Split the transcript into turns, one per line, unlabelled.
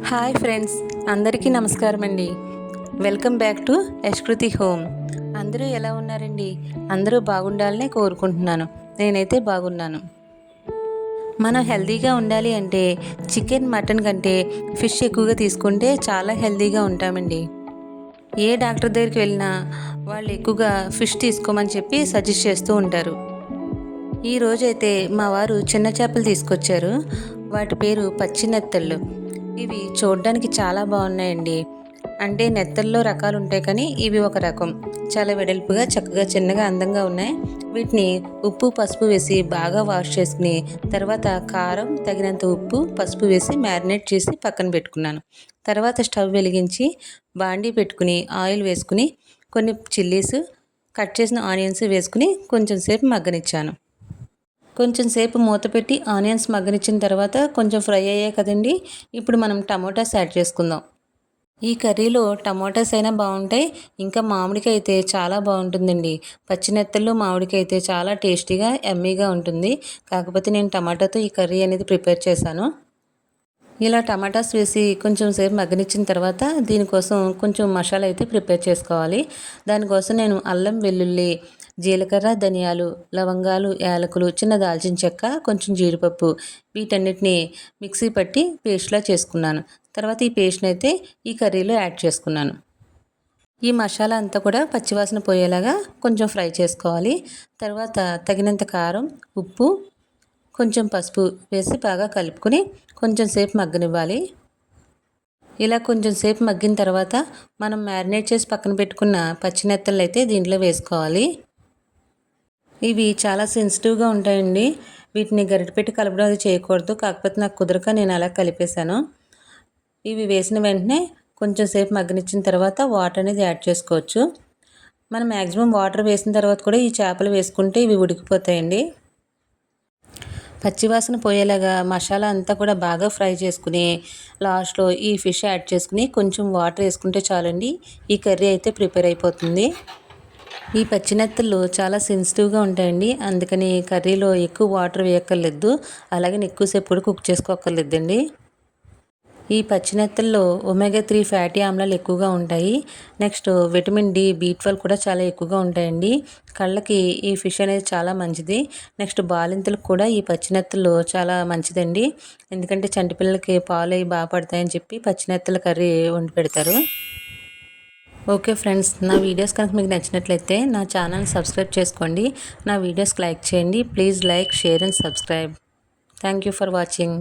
Hi friends, అందరికీ నమస్కారం అండి. Welcome back to Yashkriti home. అందరూ ఎలా ఉన్నారండి? అందరూ బాగుండాలనే కోరుకుంటున్నాను. నేనైతే బాగున్నాను. మనం హెల్తీగా ఉండాలి అంటే చికెన్, మటన్ కంటే ఫిష్ ఎక్కువగా తీసుకుంటే చాలా హెల్తీగా ఉంటామండి. ఏ డాక్టర్ దగ్గరికి వెళ్ళినా వాళ్ళు ఎక్కువగా ఫిష్ తీసుకోమని చెప్పి సజెస్ట్ చేస్తూ ఉంటారు. ఈరోజైతే మా వారు చిన్న చేపలు తీసుకొచ్చారు. వాటి పేరు పచ్చి నెత్తళ్ళు. ఇవి చూడడానికి చాలా బాగున్నాయండి. అంటే నెత్తల్లో రకాలు ఉంటాయి, కానీ ఇవి ఒక రకం. చాలా వెడల్పుగా, చక్కగా, చిన్నగా, అందంగా ఉన్నాయి. వీటిని ఉప్పు, పసుపు వేసి బాగా వాష్ చేసుకుని తర్వాత కారం, తగినంత ఉప్పు, పసుపు వేసి మ్యారినేట్ చేసి పక్కన పెట్టుకున్నాను. తర్వాత స్టవ్ వెలిగించి బాండీ పెట్టుకుని ఆయిల్ వేసుకుని కొన్ని చిల్లీస్, కట్ చేసిన ఆనియన్స్ వేసుకుని కొంచెం సేపు మగ్గనిచ్చాను. కొంచెం సేపు మూత పెట్టి ఆనియన్స్ మగ్గనిచ్చిన తర్వాత కొంచెం ఫ్రై అయ్యాయి కదండి. ఇప్పుడు మనం టమోటాస్ యాడ్ చేసుకుందాం. ఈ కర్రీలో టమోటాస్ అయినా బాగుంటాయి, ఇంకా మామిడికాయ అయితే చాలా బాగుంటుందండి. పచ్చినెత్తళ్ళు మామిడికాయ అయితే చాలా టేస్టీగా, ఎమ్మీగా ఉంటుంది. కాకపోతే నేను టమాటాతో ఈ కర్రీ అనేది ప్రిపేర్ చేశాను. ఇలా టమాటాస్ వేసి కొంచెం సేపు మగ్గనిచ్చిన తర్వాత దీనికోసం కొంచెం మసాలా అయితే ప్రిపేర్ చేసుకోవాలి. దానికోసం నేను అల్లం, వెల్లుల్లి, జీలకర్ర, ధనియాలు, లవంగాలు, యాలకులు, చిన్న దాల్చిన చెక్క, కొంచెం జీడిపప్పు, వీటన్నిటిని మిక్సీ పట్టి పేస్ట్లా చేసుకున్నాను. తర్వాత ఈ పేస్ట్ని అయితే ఈ కర్రీలో యాడ్ చేసుకున్నాను. ఈ మసాలా అంతా కూడా పచ్చివాసన పోయేలాగా కొంచెం ఫ్రై చేసుకోవాలి. తర్వాత తగినంత కారం, ఉప్పు, కొంచెం పసుపు వేసి బాగా కలుపుకొని కొంచెం సేపు మగ్గనివ్వాలి. ఇలా కొంచెం సేపు మగ్గిన తర్వాత మనం మ్యారినేట్ చేసి పక్కన పెట్టుకున్న పచ్చినెత్తళ్ళు అయితే దీంట్లో వేసుకోవాలి. ఇవి చాలా సెన్సిటివ్గా ఉంటాయండి. వీటిని గరిటె పెట్టి కలపడం అది చేయకూడదు. కాకపోతే నాకు కుదరక నేను అలా కలిపేశాను. ఇవి వేసిన వెంటనే కొంచెం సేపు మగ్గనిచ్చిన తర్వాత వాటర్ అనేది యాడ్ చేసుకోవచ్చు. మనం మ్యాక్సిమం వాటర్ వేసిన తర్వాత కూడా ఈ చేపలు వేసుకుంటే ఇవి ఉడికిపోతాయండి. పచ్చివాసన పోయేలాగా మసాలా అంతా కూడా బాగా ఫ్రై చేసుకుని లాస్ట్లో ఈ ఫిష్ యాడ్ చేసుకుని కొంచెం వాటర్ వేసుకుంటే చాలండి. ఈ కర్రీ అయితే ప్రిపేర్ అయిపోతుంది. ఈ పచ్చినెత్తళ్ళు చాలా సెన్సిటివ్గా ఉంటాయండి. అందుకని కర్రీలో ఎక్కువ వాటర్ వేయక్కర్లేదు, అలాగే ఎక్కువసేపు కూడా కుక్ చేసుకోక్కర్లేదండి. ఈ పచ్చినెత్తల్లో ఒమేగా 3 ఫ్యాటీ ఆమ్లాలు ఎక్కువగా ఉంటాయి. నెక్స్ట్ విటమిన్ డి, B12 కూడా చాలా ఎక్కువగా ఉంటాయండి. కళ్ళకి ఈ ఫిష్ అనేది చాలా మంచిది. నెక్స్ట్ బాలింతలకు కూడా ఈ పచ్చినెత్తలు చాలా మంచిదండి. ఎందుకంటే చంటి పిల్లలకి పాలు అవి బాగా పడతాయని చెప్పి పచ్చినెత్తల కర్రీ వండి పెడతారు. ఓకే ఫ్రెండ్స్, నా వీడియోస్ కనుక మీకు నచ్చినట్లయితే నా ఛానల్ని సబ్స్క్రైబ్ చేసుకోండి. నా వీడియోస్కి లైక్ చేయండి. Please like, share and subscribe. Thank you for watching.